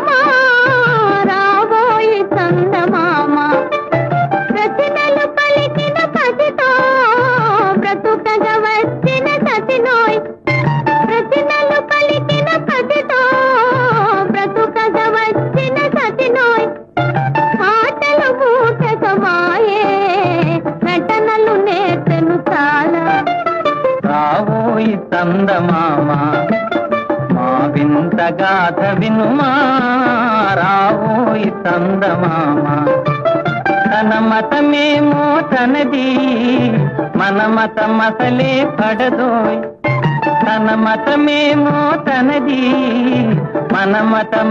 వినుమా రాబోయి చందమామ రచనలు పలికిన పతితో బ్రతుకగా వచ్చిన సతినోయ్ రచనలు పలికిన పతితో బ్రతుకగా వచ్చిన సతినోయ్ ఆటలు బూటకమాయే నటనలు నేర్చెను చాలా రావోయి చందమామ మా వింత గాథ వినుమా రావోయి చందమామ తన మతమేమో తనది మన మతం అసలే పడదోయ్ తన మతమేమో తనది మన మతం